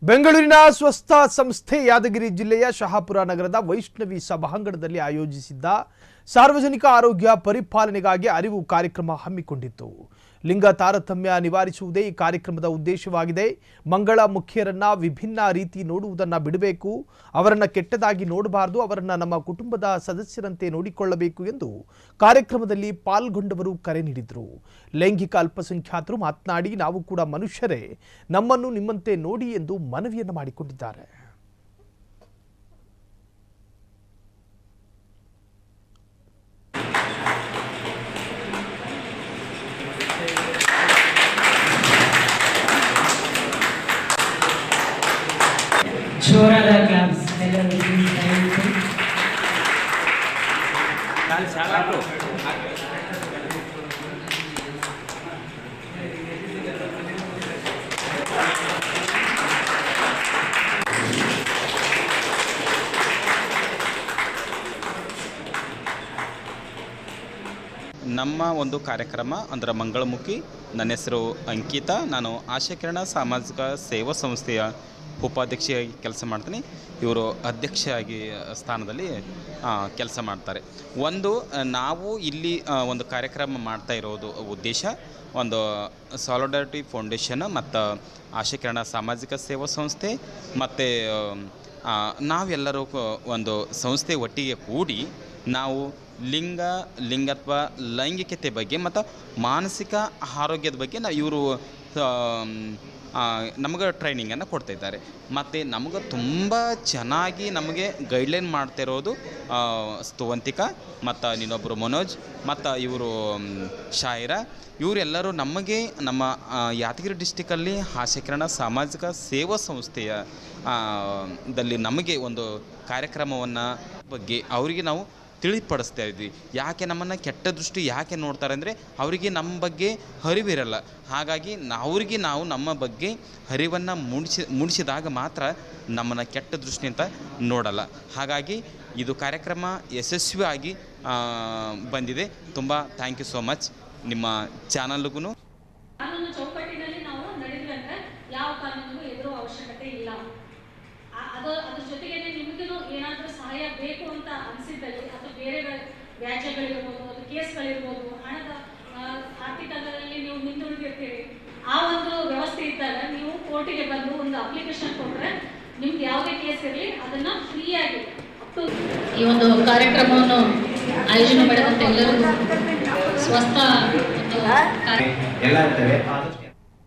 ಬೆಂಗಳೂರಿನ ಸ್ವಸ್ಥ ಸಂಸ್ಥೆ ಯಾದಗಿರಿ ಜಿಲ್ಲೆಯ ಶಹಾಪುರ ನಗರದ ವೈಷ್ಣವಿ ಸಭಾಂಗಣದಲ್ಲಿ ಆಯೋಜಿಸಿದ್ದ ಸಾರ್ವಜನಿಕ ಆರೋಗ್ಯ ಪರಿಪಾಲನೆಗಾಗಿ ಅರಿವು ಕಾರ್ಯಕ್ರಮ ಹಮ್ಮಿಕೊಂಡಿತ್ತು. ಲಿಂಗ ತಾರತಮ್ಯ ನಿವಾರಿಸುವುದೇ ಈ ಕಾರ್ಯಕ್ರಮದ ಉದ್ದೇಶವಾಗಿದೆ. ಮಂಗಳ ಮುಖಿಯರನ್ನ ವಿಭಿನ್ನ ರೀತಿ ನೋಡುವುದನ್ನು ಬಿಡಬೇಕು, ಅವರನ್ನ ಕೆಟ್ಟದಾಗಿ ನೋಡಬಾರದು, ಅವರನ್ನ ನಮ್ಮ ಕುಟುಂಬದ ಸದಸ್ಯರಂತೆ ನೋಡಿಕೊಳ್ಳಬೇಕು ಎಂದು ಕಾರ್ಯಕ್ರಮದಲ್ಲಿ ಪಾಲ್ಗೊಂಡವರು ಕರೆ ನೀಡಿದರು. ಲೈಂಗಿಕ ಅಲ್ಪಸಂಖ್ಯಾತರು ಮಾತನಾಡಿ ನಾವು ಕೂಡ ಮನುಷ್ಯರೇ, ನಮ್ಮನ್ನು ನಿಮ್ಮಂತೆ ನೋಡಿ ಎಂದು ಮನವಿಯನ್ನು ಮಾಡಿಕೊಂಡಿದ್ದಾರೆ. ಜೋರಾದ ಕ್ಲಾಪ್ಸ್ ಎಲ್ಲರಿಗೂ ನಮ್ಮ ಒಂದು ಕಾರ್ಯಕ್ರಮ ಅಂದರೆ ಮಂಗಳಮುಖಿ. ನನ್ನ ಹೆಸರು ಅಂಕಿತಾ. ನಾನು ಆಶಾಕಿರಣ ಸಾಮಾಜಿಕ ಸೇವಾ ಸಂಸ್ಥೆಯ ಉಪಾಧ್ಯಕ್ಷೆಯಾಗಿ ಕೆಲಸ ಮಾಡ್ತೀನಿ. ಇವರು ಅಧ್ಯಕ್ಷೆಯಾಗಿ ಸ್ಥಾನದಲ್ಲಿ ಕೆಲಸ ಮಾಡ್ತಾರೆ. ನಾವು ಇಲ್ಲಿ ಒಂದು ಕಾರ್ಯಕ್ರಮ ಮಾಡ್ತಾ ಇರೋದು ಉದ್ದೇಶ ಒಂದು ಸಾಲಿಡಾರಿಟಿ ಫೌಂಡೇಶನ್ ಮತ್ತು ಆಶಾಕಿರಣ ಸಾಮಾಜಿಕ ಸೇವಾ ಸಂಸ್ಥೆ ಮತ್ತು ನಾವೆಲ್ಲರೂ ಒಂದು ಸಂಸ್ಥೆ ಒಟ್ಟಿಗೆ ಕೂಡಿ ನಾವು ಲಿಂಗತ್ವ ಲೈಂಗಿಕತೆ ಬಗ್ಗೆ ಮತ್ತು ಮಾನಸಿಕ ಆರೋಗ್ಯದ ಬಗ್ಗೆ ಇವರು ನಮಗೆ ಟ್ರೈನಿಂಗನ್ನು ಕೊಡ್ತಾಯಿದ್ದಾರೆ. ಮತ್ತು ನಮಗೆ ತುಂಬ ಚೆನ್ನಾಗಿ ನಮಗೆ ಗೈಡ್ಲೈನ್ ಮಾಡ್ತಿರೋದು ಸ್ತುವಂತಿಕ ಮತ್ತು ಇನ್ನೊಬ್ಬರು ಮನೋಜ್ ಮತ್ತು ಇವರು ಶಾಯಿರಾ. ಇವರೆಲ್ಲರೂ ನಮಗೆ ನಮ್ಮ ಯಾದಗಿರಿ ಡಿಸ್ಟಿಕಲ್ಲಿ ಆಶಾಕಿರಣ ಸಾಮಾಜಿಕ ಸೇವಾ ಸಂಸ್ಥೆಯ ದಲ್ಲಿ ನಮಗೆ ಒಂದು ಕಾರ್ಯಕ್ರಮವನ್ನು ಬಗ್ಗೆ ಅವರಿಗೆ ನಾವು ತಿಳಿಪಡಿಸ್ತಾ ಇದ್ವಿ. ಯಾಕೆ ನಮ್ಮನ್ನು ಕೆಟ್ಟ ದೃಷ್ಟಿ ಯಾಕೆ ನೋಡ್ತಾರೆ ಅಂದರೆ ಅವರಿಗೆ ನಮ್ಮ ಬಗ್ಗೆ ಅರಿವಿರಲ್ಲ. ಹಾಗಾಗಿ ನಾವು ನಮ್ಮ ಬಗ್ಗೆ ಅರಿವನ್ನು ಮೂಡಿಸಿದಾಗ ಮಾತ್ರ ನಮ್ಮನ್ನು ಕೆಟ್ಟ ದೃಷ್ಟಿ ಅಂತ ನೋಡಲ್ಲ. ಹಾಗಾಗಿ ಇದು ಕಾರ್ಯಕ್ರಮ ಯಶಸ್ವಿಯಾಗಿ ಬಂದಿದೆ. ತುಂಬ ಥ್ಯಾಂಕ್ ಯು ಸೋ ಮಚ್ ನಿಮ್ಮ ಚಾನಲ್ಗೂ. ಕಾನೂನು ಚೌಕಟ್ಟಿನಲ್ಲಿ ನಾವು ನಡೆದ್ವಿ ಅಂದರೆ ಯಾವ ಕಾನೂನಿಗೂ ಎದುರು ಅವಶ್ಯಕತೆ ಇಲ್ಲ. ಅದ್ರ ಜೊತೆಗೆ ನಿಮಗೂ ಏನಾದರೂ ಸಹಾಯ ಬೇಕು ಅಂತ ಅನಿಸಿದ್ದಲ್ಲಿ ಅಥವಾ ಬೇರೆ ವ್ಯಾಜ್ಯಗಳಿರ್ಬೋದು, ಅದು ಕೇಸ್ಗಳಿರ್ಬೋದು, ಹಣದ ಆರ್ಥಿಕದಲ್ಲಿ ನೀವು ಹಿಂದುಳಿದಿರ್ತೀರಿ, ಆ ಒಂದು ವ್ಯವಸ್ಥೆ ಇದ್ದಾಗ ನೀವು ಕೋರ್ಟಿಗೆ ಬಂದು ಒಂದು ಅಪ್ಲಿಕೇಶನ್ ಕೊಟ್ಟರೆ ನಿಮ್ಗೆ ಯಾವುದೇ ಕೇಸ್ ಇರಲಿ ಅದನ್ನು ಫ್ರೀಯಾಗಿ ಈ ಒಂದು ಕಾರ್ಯಕ್ರಮವನ್ನು ಆಯೋಜನೆ ಮಾಡಿದಂತೆ ಎಲ್ಲರಿಗೂ ಸ್ವಸ್ಥ ಎಲ್ಲ